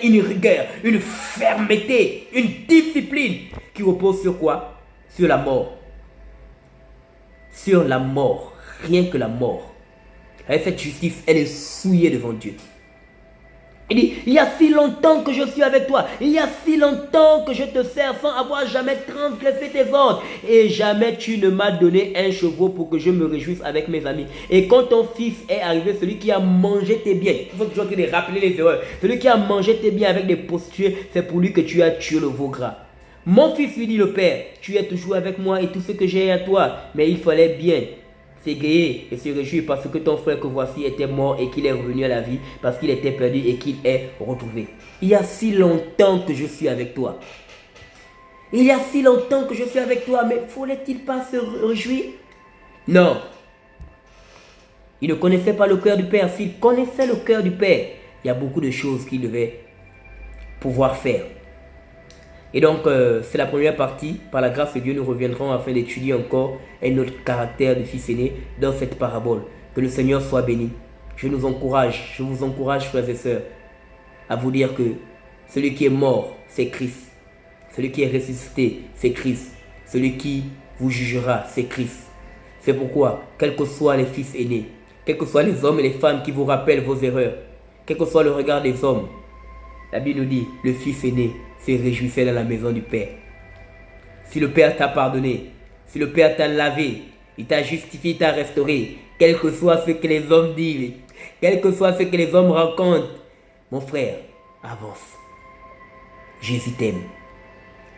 une rigueur, une fermeté, une discipline qui repose sur quoi? Sur la mort. Sur la mort. Rien que la mort. Et cette justice, elle est souillée devant Dieu. Il dit, il y a si longtemps que je suis avec toi. Il y a si longtemps que je te sers sans avoir jamais transgressé tes ordres. Et jamais tu ne m'as donné un chevreau pour que je me réjouisse avec mes amis. Et quand ton fils est arrivé, celui qui a mangé tes biens, il faut toujours te rappeler les erreurs. Celui qui a mangé tes biens avec des prostituées, c'est pour lui que tu as tué le veau gras. Mon fils lui dit le père, tu es toujours avec moi et tout ce que j'ai à toi. Mais il fallait bien s'égayer et se réjouir parce que ton frère que voici était mort et qu'il est revenu à la vie, parce qu'il était perdu et qu'il est retrouvé. Il y a si longtemps que je suis avec toi. Il y a si longtemps que je suis avec toi, mais fallait-il pas se réjouir? Non. Il ne connaissait pas le cœur du Père. S'il connaissait le cœur du Père, il y a beaucoup de choses qu'il devait pouvoir faire. Et donc, c'est la première partie. Par la grâce de Dieu, nous reviendrons afin d'étudier encore un autre caractère de fils aîné dans cette parabole. Que le Seigneur soit béni. Je vous encourage, frères et sœurs, à vous dire que celui qui est mort, c'est Christ. Celui qui est ressuscité, c'est Christ. Celui qui vous jugera, c'est Christ. C'est pourquoi, quels que soient les fils aînés, quels que soient les hommes et les femmes qui vous rappellent vos erreurs, quel que soit le regard des hommes, la Bible nous dit, le fils aîné se réjouissait dans la maison du Père. Si le Père t'a pardonné, si le Père t'a lavé, il t'a justifié, il t'a restauré, quel que soit ce que les hommes disent, quel que soit ce que les hommes racontent, mon frère, avance. Jésus t'aime.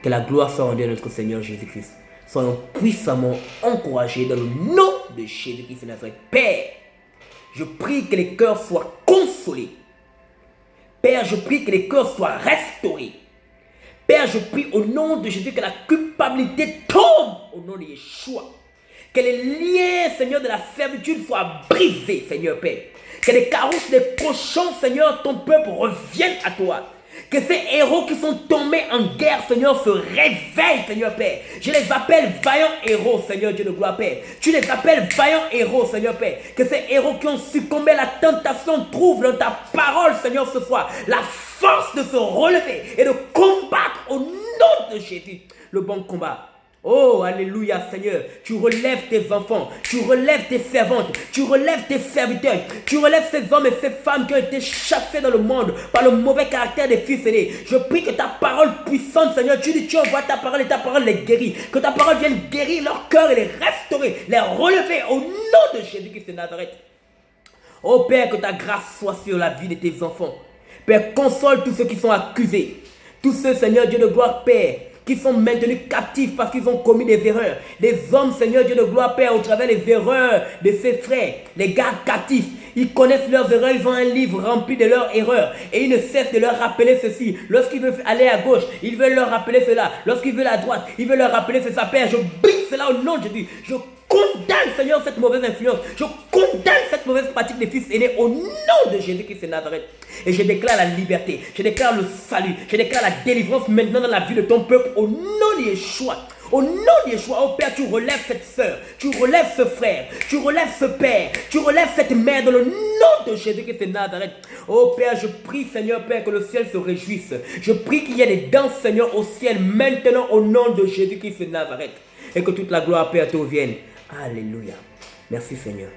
Que la gloire soit rendue à notre Seigneur Jésus-Christ. Soyons puissamment encouragés dans le nom de Jésus-Christ de Nazareth. Père, je prie que les cœurs soient consolés. Père, je prie que les cœurs soient restaurés. Père, je prie au nom de Jésus que la culpabilité tombe au nom de Yeshua. Que les liens, Seigneur, de la servitude soient brisés, Seigneur Père. Que les carouches des cochons, Seigneur, ton peuple reviennent à toi. Que ces héros qui sont tombés en guerre, Seigneur, se réveillent, Seigneur Père. Je les appelle vaillants héros, Seigneur Dieu de gloire, Père. Tu les appelles vaillants héros, Seigneur Père. Que ces héros qui ont succombé à la tentation trouvent dans ta parole, Seigneur, ce soir, la force de se relever et de combattre au nom de Jésus le bon combat. Oh, alléluia, Seigneur. Tu relèves tes enfants, tu relèves tes servantes, tu relèves tes serviteurs, tu relèves ces hommes et ces femmes qui ont été chassés dans le monde par le mauvais caractère des fils aînés. Je prie que ta parole puissante, Seigneur, tu dis, tu envoies ta parole et ta parole les guérit. Que ta parole vienne guérir leur cœur et les restaurer, les relever au nom de Jésus-Christ de Nazareth. Oh Père, que ta grâce soit sur la vie de tes enfants. Père, console tous ceux qui sont accusés. Tous ceux, Seigneur Dieu de gloire, Père, qui sont maintenus captifs parce qu'ils ont commis des erreurs. Les hommes, Seigneur Dieu de gloire, Père, au travers des erreurs de ses frères, les gardent captifs. Ils connaissent leurs erreurs, ils ont un livre rempli de leurs erreurs. Et ils ne cessent de leur rappeler ceci. Lorsqu'ils veulent aller à gauche, ils veulent leur rappeler cela. Lorsqu'ils veulent à droite, ils veulent leur rappeler cela. Père, je brise cela au nom de Jésus. Je condamne, Seigneur, cette mauvaise influence. Je condamne cette mauvaise pratique des fils aînés au nom de Jésus-Christ de Nazareth. Et je déclare la liberté, je déclare le salut, je déclare la délivrance maintenant dans la vie de ton peuple au nom de Yeshua. Au nom de Yeshua, oh Père, tu relèves cette sœur, tu relèves ce frère, tu relèves ce père, tu relèves cette mère dans le nom de Jésus-Christ de Nazareth. Oh Père, je prie, Seigneur Père, que le ciel se réjouisse. Je prie qu'il y ait des danses, Seigneur, au ciel maintenant au nom de Jésus-Christ de Nazareth. Et que toute la gloire, Père, te revienne. Alléluia. Merci, Seigneur.